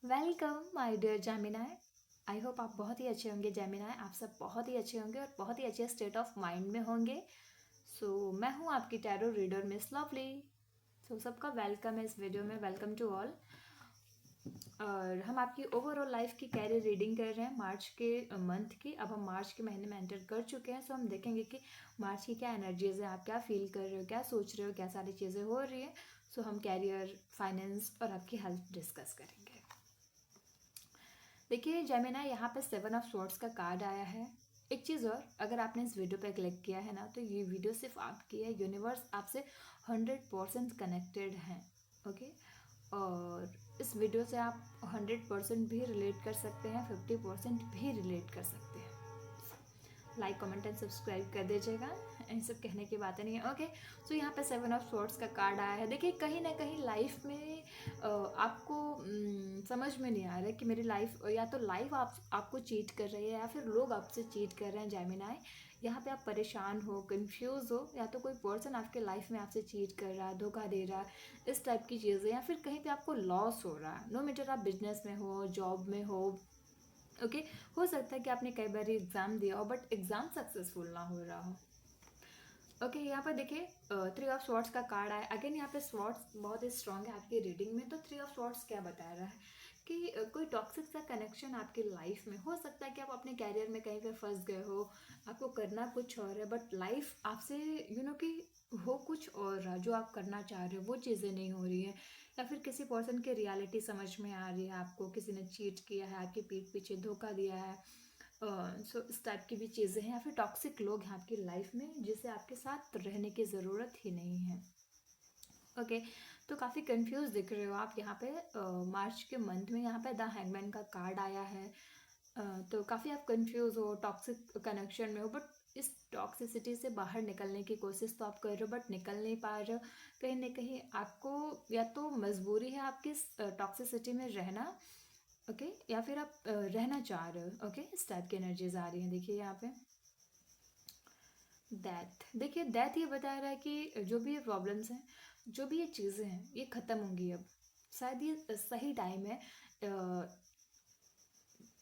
Welcome my dear Gemini. I hope आप बहुत ही अच्छे होंगे जेमिनाई। आप सब बहुत ही अच्छे होंगे और बहुत ही अच्छे स्टेट ऑफ माइंड में होंगे। मैं हूँ आपकी टैरो रीडर मिस लवली। सबका वेलकम है इस वीडियो में। Welcome to all. और हम आपकी ओवरऑल लाइफ की कैरियर रीडिंग कर रहे हैं मार्च के मंथ की। अब हम मार्च के महीने में एंटर कर चुके हैं। हम देखेंगे कि मार्च की क्या एनर्जीज है, आप क्या फील कर रहे हो, क्या सोच रहे हो, क्या सारी चीज़ें हो रही हैं। हम कैरियर, फाइनेंस और आपकी हेल्थ डिस्कस करेंगे। देखिए जेमिना, यहाँ पे 7 ऑफ स्वॉर्ड्स का कार्ड आया है। एक चीज़ और, अगर आपने इस वीडियो पे क्लिक किया है ना, तो ये वीडियो सिर्फ आपकी है। यूनिवर्स आपसे 100% कनेक्टेड है। ओके। और इस वीडियो से आप 100% भी रिलेट कर सकते हैं, 50% भी रिलेट कर सकते हैं। लाइक, कमेंट एंड सब्सक्राइब कर दीजिएगा। इन सब कहने की बातें नहीं है। ओके। यहाँ पे 7 ऑफ स्वॉर्ड्स का कार्ड आया है। देखिए, कहीं ना कहीं लाइफ में आपको समझ में नहीं आ रहा है कि मेरी लाइफ, या तो लाइफ आपको चीट कर रही है या फिर लोग आपसे चीट कर रहे हैं जेमिनाई। यहाँ पे आप परेशान हो, कंफ्यूज हो, या तो कोई पर्सन आपके लाइफ में आपसे चीट कर रहा है, धोखा दे रहा है, इस टाइप की चीज़ें, या फिर कहीं पे आपको लॉस हो रहा है। नो मैटर आप बिजनेस में हो, जॉब में हो। ओके। हो सकता है कि आपने कई बार एग्ज़ाम दिया हो बट एग्ज़ाम सक्सेसफुल ना हो रहा हो। ओके। यहाँ पर देखिए 3 ऑफ स्वॉर्ड्स का कार्ड आया। अगेन यहाँ पे स्वॉर्ड्स बहुत ही स्ट्रांग है आपकी रीडिंग में। तो 3 ऑफ स्वॉर्ड्स क्या बता रहा है कि कोई टॉक्सिक सा कनेक्शन आपकी लाइफ में हो सकता है कि आप अपने कैरियर में कहीं पे फंस गए हो, आपको करना कुछ और है बट लाइफ आपसे कि हो कुछ और रहा, जो आप करना चाह रहे हो वो चीज़ें नहीं हो रही हैं, या फिर किसी पर्सन की रियलिटी समझ में आ रही है, आपको किसी ने चीट किया है, आपकी पीठ पीछे धोखा दिया है। इस टाइप की भी चीज़ें हैं, या फिर टॉक्सिक लोग हैं आपकी लाइफ में जिसे आपके साथ रहने की ज़रूरत ही नहीं है। ओके। तो काफ़ी कंफ्यूज दिख रहे हो आप यहाँ पे मार्च के मंथ में। यहाँ पे द हैंगमैन का कार्ड आया है। तो काफ़ी आप कंफ्यूज हो, टॉक्सिक कनेक्शन में हो, बट इस टॉक्सिसिटी से बाहर निकलने की कोशिश तो आप कर रहे हो बट निकल नहीं पा रहे हो। कहीं ना कहीं आपको या तो मजबूरी है आपकी टॉक्सिसिटी में रहना, ओके, या फिर आप रहना चाह रहे हो। ओके। इस टाइप की एनर्जीज आ रही हैं। देखिए यहाँ पे डेथ। देखिए डेथ ये बता रहा है कि जो भी ये प्रॉब्लम्स हैं, जो भी ये चीज़ें हैं, ये ख़त्म होंगी अब। शायद ये सही टाइम है,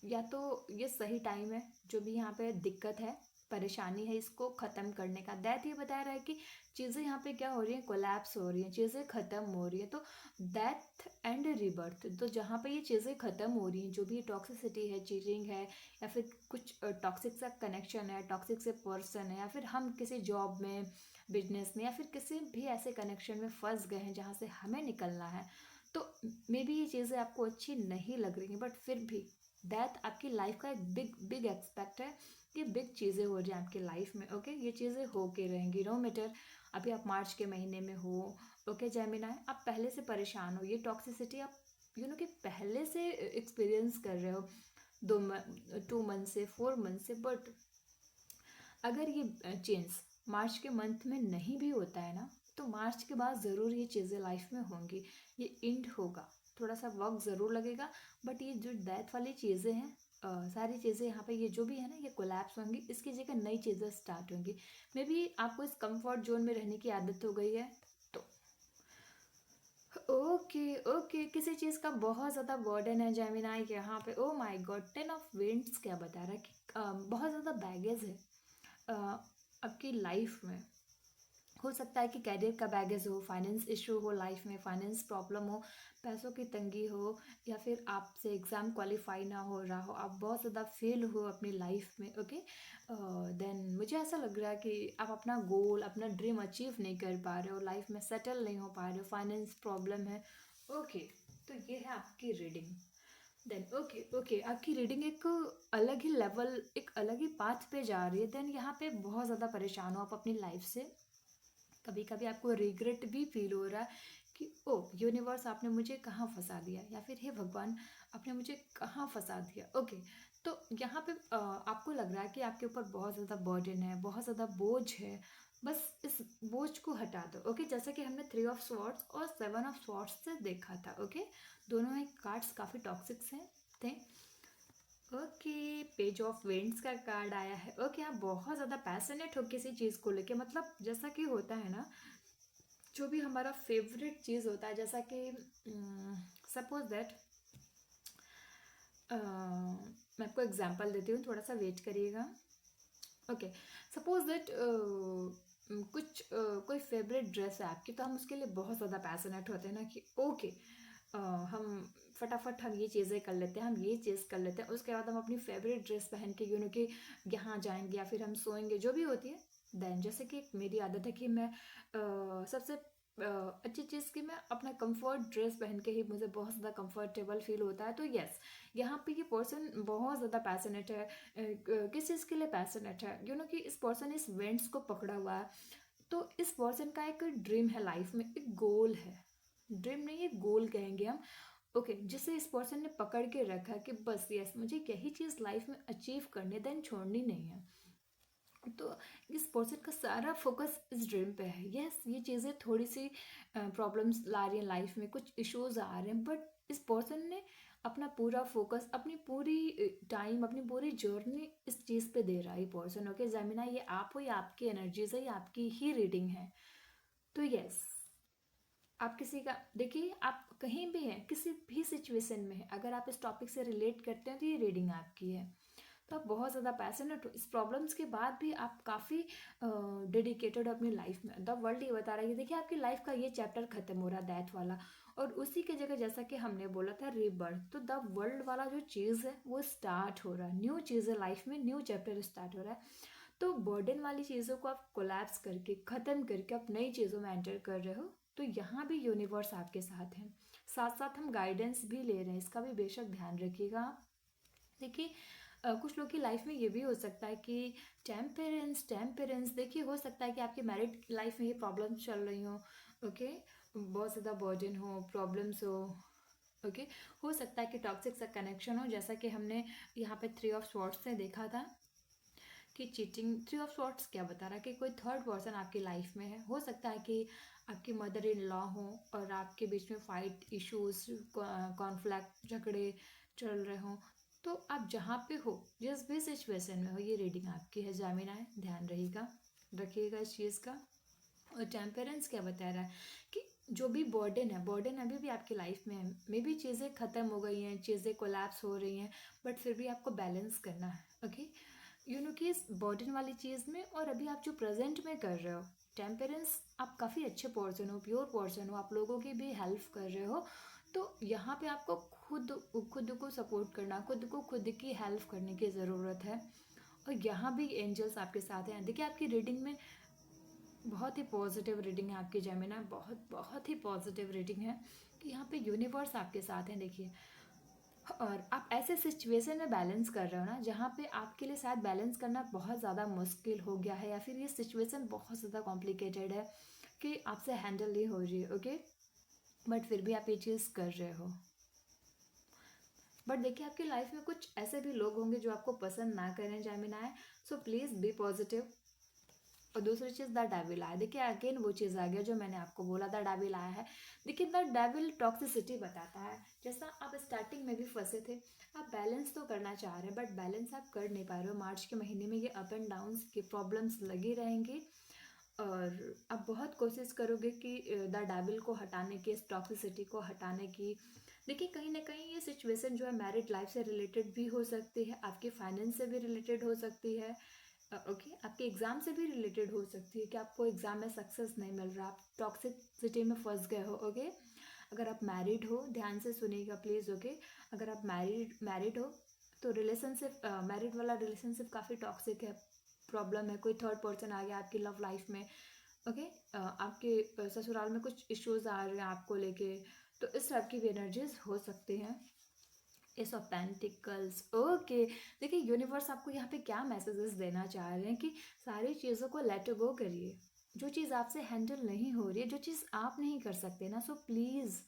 या तो ये सही टाइम है, जो भी यहाँ पे दिक्कत है, परेशानी है, इसको ख़त्म करने का। दैट ये बता रहा है कि चीज़ें यहाँ पे क्या हो रही हैं, कोलैप्स हो रही हैं, चीज़ें ख़त्म हो रही हैं। तो डेथ एंड रिबर्थ, तो जहाँ पे ये चीज़ें ख़त्म हो रही हैं, जो भी टॉक्सिसिटी है, चीटिंग है, या फिर कुछ टॉक्सिक सा कनेक्शन है, टॉक्सिक से पर्सन है, या फिर हम किसी जॉब में, बिजनेस में, या फिर किसी भी ऐसे कनेक्शन में फंस गए हैं जहाँ से हमें निकलना है। तो मे बी ये चीज़ें आपको अच्छी नहीं लग रही हैं बट फिर भी दैट आपकी लाइफ का एक बिग बिग एक्सपेक्ट है कि बिग चीज़ें हो जाए आपकी लाइफ में। ओके। ये चीज़ें हो के रहेंगी, नो मैटर अभी आप मार्च के महीने में हो। ओके जेमिनाई, आप पहले से परेशान हो, ये टॉक्सिसिटी आप कि पहले से एक्सपीरियंस कर रहे हो, 2 मंथ से, 4 मंथ से। बट अगर ये चेंज मार्च के मंथ में नहीं भी होता है ना, तो मार्च के बाद ज़रूर ये चीज़ें लाइफ में होंगी, ये इंड होगा। थोड़ा सा वक्त ज़रूर लगेगा बट ये जो डेथ वाली चीज़ें हैं, सारी चीज़ें यहाँ पे ये जो भी है ना, ये कोलैप्स होंगी, इसकी जगह नई चीज़ें स्टार्ट होंगी। मे बी आपको इस कंफर्ट जोन में रहने की आदत हो गई है। तो ओके ओके, किसी चीज़ का बहुत ज़्यादा बर्डन है जेमिनाई यहाँ पे। Oh my God, 10 of winds क्या बता रहा है कि बहुत ज़्यादा बैगेज है आपकी लाइफ में। हो सकता है कि कैरियर का बैगेज हो, फाइनेंस इशू हो, लाइफ में फाइनेंस प्रॉब्लम हो, पैसों की तंगी हो, या फिर आपसे एग्ज़ाम क्वालिफाई ना हो रहा हो, आप बहुत ज़्यादा फेल हो अपनी लाइफ में। ओके। देन मुझे ऐसा लग रहा है कि आप अपना गोल, अपना ड्रीम अचीव नहीं कर पा रहे हो, लाइफ में सेटल नहीं हो पा रहे हो, फाइनेंस प्रॉब्लम है। ओके। तो ये है आपकी रीडिंग। देन ओके ओके, आपकी रीडिंग एक अलग ही लेवल, एक अलग ही पाथ पे जा रही है। देन यहाँ पे बहुत ज़्यादा परेशान हो आप अपनी लाइफ से। कभी कभी आपको रिग्रेट भी फील हो रहा है कि ओ यूनिवर्स, आपने मुझे कहाँ फंसा दिया, या फिर हे भगवान, आपने मुझे कहाँ फंसा दिया। ओके। तो यहाँ पे आपको लग रहा है कि आपके ऊपर बहुत ज़्यादा बर्डन है, बहुत ज़्यादा बोझ है। बस इस बोझ को हटा दो। ओके। जैसा कि हमने 3 ऑफ स्वॉर्ड्स और 7 ऑफ स्वॉर्ड्स से देखा था। ओके। दोनों ही कार्ड्स काफ़ी टॉक्सिक थे। ओके। पेज ऑफ वेंट्स का कार्ड आया है। ओके। आप बहुत ज़्यादा पैशनेट हो किसी चीज़ को लेके, मतलब जैसा कि होता है ना, जो भी हमारा फेवरेट चीज़ होता है, जैसा कि सपोज दैट मैं आपको एग्जांपल देती हूँ, थोड़ा सा वेट करिएगा। ओके, सपोज दैट कुछ कोई फेवरेट ड्रेस है आपकी, तो हम उसके लिए बहुत ज़्यादा पैशनेट होते हैं ना कि ओके, हम फटाफट हम ये चीज़ें कर लेते हैं, हम ये चीज़ कर लेते हैं, उसके बाद हम अपनी फेवरेट ड्रेस पहन के कि यहाँ जाएंगे या फिर हम सोएंगे, जो भी होती है। देन जैसे कि मेरी आदत है कि मैं सबसे अच्छी चीज़ कि मैं अपना कंफर्ट ड्रेस पहन के ही मुझे बहुत ज़्यादा कंफर्टेबल फील होता है। तो यस, यहाँ पे ये पर्सन बहुत ज़्यादा पैशनेट है। किस चीज़ के लिए पैशनेट है, कि इस पर्सन इस वेंट्स को पकड़ा हुआ है। तो इस पर्सन का एक ड्रीम है लाइफ में, एक गोल है। ड्रीम नहीं, एक गोल कहेंगे हम। ओके, जिसे इस पर्सन ने पकड़ के रखा है कि बस यस, मुझे यही चीज़ लाइफ में अचीव करनी, देन छोड़नी नहीं है। तो इस पर्सन का सारा फोकस इस ड्रीम पे है। यस, ये चीज़ें थोड़ी सी प्रॉब्लम्स ला रही हैं लाइफ में, कुछ इश्यूज आ रहे हैं, बट इस पर्सन ने अपना पूरा फोकस, अपनी पूरी टाइम, अपनी पूरी जर्नी इस चीज़ पे दे रहा है ये पर्सन। ओके जेमिना, ये आप हो, ये आपकी एनर्जीज है, ये आपकी ही रीडिंग है। तो यस, आप किसी का देखिए, आप कहीं भी हैं, किसी भी सिचुएशन में हैं, अगर आप इस टॉपिक से रिलेट करते हैं तो ये रीडिंग आपकी है। तो आप बहुत ज़्यादा पैशनेट हो, इस प्रॉब्लम्स के बाद भी आप काफ़ी डेडिकेटेड हो अपनी लाइफ में। द वर्ल्ड ये बता रहा है कि देखिए आपकी लाइफ का ये चैप्टर खत्म हो रहा है, डेथ वाला, और उसी की जगह जैसा कि हमने बोला था रीबर्थ, तो द वर्ल्ड वाला जो चीज़ है वो स्टार्ट हो रहा है, न्यू चीज़ है लाइफ में, न्यू चैप्टर स्टार्ट हो रहा है। तो बर्डन वाली चीज़ों को आप कोलैप्स करके, ख़त्म करके आप नई चीज़ों में एंटर कर रहे हो। तो यहाँ भी यूनिवर्स आपके साथ है, साथ साथ हम गाइडेंस भी ले रहे हैं, इसका भी बेशक ध्यान रखिएगा आप। देखिए कुछ लोग की लाइफ में ये भी हो सकता है कि टेम्परेंस देखिए, हो सकता है कि आपकी मैरिड लाइफ में ये प्रॉब्लम्स चल रही हो। ओके, बहुत ज़्यादा बर्डन हो, प्रॉब्लम्स हो। ओके, हो सकता है कि टॉक्सिक सा कनेक्शन हो, जैसा कि हमने यहाँ पे 3 ऑफ स्वॉर्ड्स से देखा था कि चीटिंग। 3 ऑफ स्वॉर्ड्स क्या बता रहा है कि कोई थर्ड पर्सन आपकी लाइफ में है। हो सकता है कि आपकी मदर इन लॉ हो और आपके बीच में फाइट, इश्यूज, कॉन्फ्लिक्ट, झगड़े चल रहे हों। तो आप जहाँ पे हो, जिस भी सिचुएशन में हो, ये रीडिंग आपकी है जामिना है, ध्यान रहेगा, रखिएगा इस चीज़ का। और टेम्परेंस क्या बता रहा है कि जो भी बर्डन है, बर्डन अभी भी आपकी लाइफ में है। मे भी चीज़ें ख़त्म हो गई हैं, चीज़ें कोलैप्स हो रही हैं, बट फिर भी आपको बैलेंस करना है। ओके, कि इस बर्डन वाली चीज़ में और अभी आप जो प्रेजेंट में कर रहे हो, टेम्परेंस, आप काफ़ी अच्छे पर्सन हो, प्योर पर्सन हो, आप लोगों की भी हेल्प कर रहे हो। तो यहाँ पे आपको खुद खुद को सपोर्ट करना, खुद को खुद की हेल्प करने की ज़रूरत है। और यहाँ भी एंजल्स आपके साथ हैं। देखिए आपकी रीडिंग में बहुत ही पॉजिटिव रीडिंग है आपकी जेमिना, बहुत बहुत ही पॉजिटिव रीडिंग है कि यहाँ पे यूनिवर्स आपके साथ हैं। देखिए, और आप ऐसे सिचुएशन में बैलेंस कर रहे हो ना, जहाँ पे आपके लिए शायद बैलेंस करना बहुत ज़्यादा मुश्किल हो गया है, या फिर ये सिचुएशन बहुत ज़्यादा कॉम्प्लिकेटेड है कि आपसे हैंडल नहीं हो रही है। ओके, बट फिर भी आप ये चीज़ कर रहे हो। बट देखिए आपकी लाइफ में कुछ ऐसे भी लोग होंगे जो आपको पसंद ना करें Gemini, so please be positive. और दूसरी चीज़ द डेविल आया। देखिए अगेन वो चीज़ आ गया जो मैंने आपको बोला, द डेविल आया है। देखिए द डेविल टॉक्सिसिटी बताता है, जैसा आप स्टार्टिंग में भी फंसे थे, आप बैलेंस तो करना चाह रहे हैं बट बैलेंस आप कर नहीं पा रहे हो। मार्च के महीने में ये अप एंड डाउन्स की प्रॉब्लम्स लगी रहेंगी, और आप बहुत कोशिश करोगे कि द डेविल को हटाने की, इस टॉक्सिसिटी को हटाने की। देखिए कहीं ना कहीं ये सिचुएशन जो है मैरिड लाइफ से रिलेटेड भी हो सकती है, आपके फाइनेंस से भी रिलेटेड हो सकती है। ओके, आपके एग्ज़ाम से भी रिलेटेड हो सकती है कि आपको एग्ज़ाम में सक्सेस नहीं मिल रहा, आप टॉक्सिसिटी में फंस गए हो। ओके, अगर आप मैरिड हो, ध्यान से सुनिएगा प्लीज़। ओके, अगर आप मैरिड हो तो रिलेशनशिप, मैरिड वाला रिलेशनशिप काफ़ी टॉक्सिक है, प्रॉब्लम है, कोई थर्ड पर्सन आ गया आपकी लव लाइफ में। ओके, आपके ससुराल में कुछ इश्यूज आ रहे हैं आपको लेके, तो इस टाइप की भी एनर्जीज हो सकती हैं। S of pentacles. ओके, देखिए यूनिवर्स आपको यहाँ पे क्या मैसेजेस देना चाह रहे हैं कि सारी चीज़ों को लेट गो करिए। जो चीज़ आपसे हैंडल नहीं हो रही है, जो चीज़ आप नहीं कर सकते ना, सो प्लीज़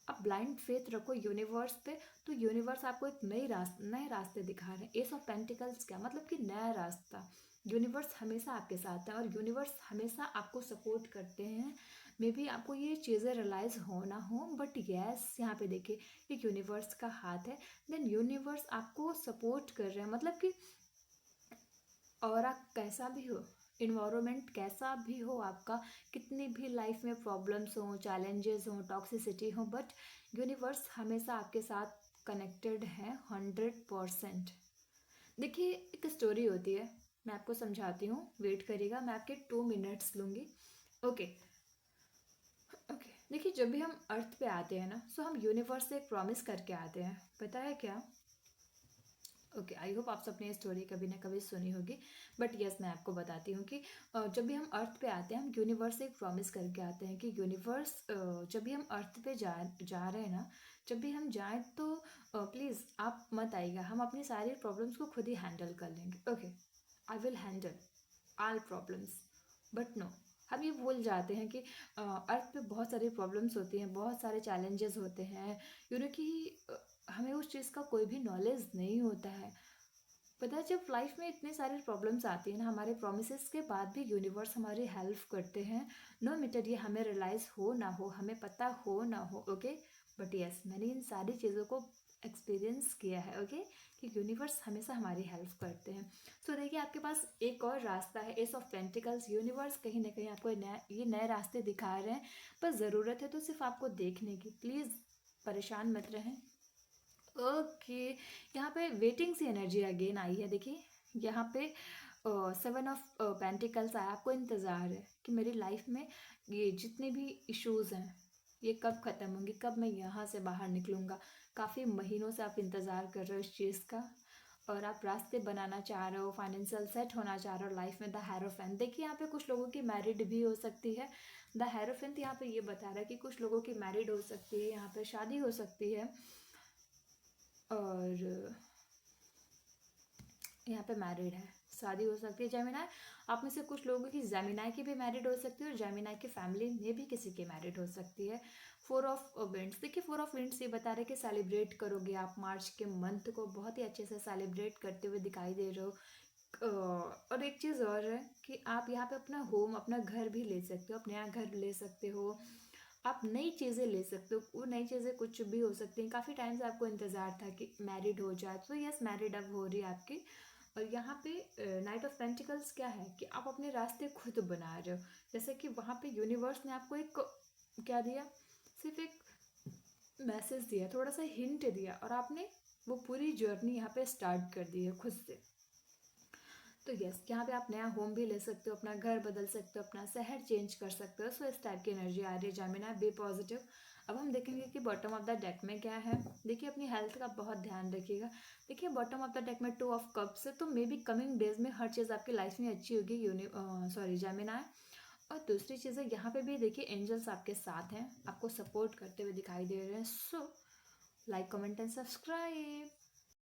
आप ब्लाइंड फेथ रखो यूनिवर्स पे। तो यूनिवर्स आपको एक नए रास्ते दिखा रहे हैं। एस ऑफ पेंटिकल्स क्या मतलब कि नया रास्ता। यूनिवर्स हमेशा आपके साथ है और यूनिवर्स हमेशा आपको सपोर्ट करते हैं। मे बी आपको ये चीज़ें रियलाइज़ हो ना हो, बट यस यहाँ पे देखिए एक यूनिवर्स का हाथ है। देन यूनिवर्स आपको सपोर्ट कर रहे हैं, मतलब कि और आप कैसा भी हो, इन्वायरमेंट कैसा भी हो आपका, कितनी भी लाइफ में प्रॉब्लम्स हो, चैलेंजेस हो, टॉक्सिसिटी हो, बट यूनिवर्स हमेशा आपके साथ कनेक्टेड हैं 100%। देखिए एक स्टोरी होती है, मैं आपको समझाती हूँ, वेट करिएगा, मैं आपके 2 मिनट्स लूँगी। ओके ओके, देखिए जब भी हम अर्थ पे आते हैं ना, सो हम यूनिवर्स से एक प्रॉमिस करके आते हैं, पता है क्या? ओके, आई होप आप सबने ये स्टोरी कभी ना कभी सुनी होगी, बट यस मैं आपको बताती हूँ कि जब भी हम अर्थ पे आते हैं, हम यूनिवर्स से एक प्रॉमिस करके आते हैं कि यूनिवर्स, जब भी हम अर्थ पे जा रहे हैं ना, जब भी हम जाएं तो प्लीज़ आप मत आइएगा, हम अपनी सारी प्रॉब्लम्स को खुद ही हैंडल कर लेंगे। Okay, I will handle all problems. But no, हम ये भूल जाते हैं कि अर्थ पे बहुत सारी प्रॉब्लम्स होती हैं, बहुत सारे चैलेंजेस होते हैं, कि हमें उस चीज़ का कोई भी नॉलेज नहीं होता है। पता है जब लाइफ में इतनी सारी प्रॉब्लम्स आती हैं ना, हमारे प्रोमिसेस के बाद भी यूनिवर्स हमारी हेल्प करते हैं, नो मैटर ये हमें रियलाइज़ हो ना हो, हमें पता हो ना हो। ओके, बट यस मैंने इन सारी चीज़ों को एक्सपीरियंस किया है। ओके, कि यूनिवर्स हमेशा हमारी हेल्प करते हैं। सो देखिए आपके पास एक और रास्ता है, एस ऑफ पेंटिकल्स। यूनिवर्स कहीं ना कहीं आपको ये नए रास्ते दिखा रहे हैं, बस ज़रूरत है तो सिर्फ आपको देखने की। प्लीज़ परेशान मत रहें। ओके, यहाँ पे वेटिंग सी एनर्जी अगेन आई है। देखिए यहाँ पे 7 ऑफ पेंटिकल्स आया, आपको इंतज़ार है कि मेरी लाइफ में ये जितने भी इश्यूज हैं ये कब ख़त्म होंगे, कब मैं यहाँ से बाहर निकलूँगा। काफ़ी महीनों से आप इंतज़ार कर रहे हो इस चीज़ का, और आप रास्ते बनाना चाह रहे हो, फाइनेंशियल सेट होना चाह रहे हो लाइफ में। द हेरोफेंट, देखिए यहाँ पे कुछ लोगों की मैरिड भी हो सकती है। द हेरोफेंट यहाँ पे ये बता रहा है कि कुछ लोगों की मैरिड हो सकती है, यहाँ पे शादी हो सकती है, और यहाँ पे मैरिड है, शादी हो सकती है। जेमिनाई, आप में से कुछ लोगों की जेमिनाई की भी मैरिड हो सकती है, और जेमिनाई की फैमिली में भी किसी की मैरिड हो सकती है। 4 ऑफ विंड्स, देखिए 4 ऑफ विंड्स ये बता रहे हैं कि सेलिब्रेट करोगे आप मार्च के मंथ को, बहुत ही अच्छे से सेलिब्रेट करते हुए दिखाई दे रहे हो। और एक चीज़ और है कि आप यहाँ पे अपना होम, अपना घर भी ले सकते हो, अपना नया घर ले सकते हो, आप नई चीज़ें ले सकते हो। वो नई चीज़ें कुछ भी हो सकती हैं। काफ़ी टाइम से आपको इंतज़ार था कि मैरिड हो जाए, तो यस मैरिड अब हो रही है आपकी। और यहाँ पे नाइट ऑफ पेंटिकल्स क्या है कि आप अपने रास्ते खुद बना रहे हो। जैसे कि वहाँ पे यूनिवर्स ने आपको एक क्या दिया, सिर्फ एक मैसेज दिया, थोड़ा सा हिंट दिया, और आपने वो पूरी जर्नी यहाँ पे स्टार्ट कर दी है खुद से। तो यस यहाँ पे आप नया होम भी ले सकते हो, अपना घर बदल सकते हो, अपना शहर चेंज कर सकते हो। सो इस टाइप की एनर्जी आ रही है जामिना, बी पॉजिटिव। अब हम देखेंगे कि बॉटम ऑफ द डेक में क्या है। देखिए अपनी हेल्थ का बहुत ध्यान रखिएगा। देखिए बॉटम ऑफ द डेक में 2 ऑफ कप्स है, तो मे बी कमिंग डेज में हर चीज़ आपकी लाइफ में अच्छी होगी, सॉरी जामिना। और दूसरी चीज़ है यहाँ पे भी देखिए एंजल्स आपके साथ हैं, आपको सपोर्ट करते हुए दिखाई दे रहे हैं। So like comment and subscribe.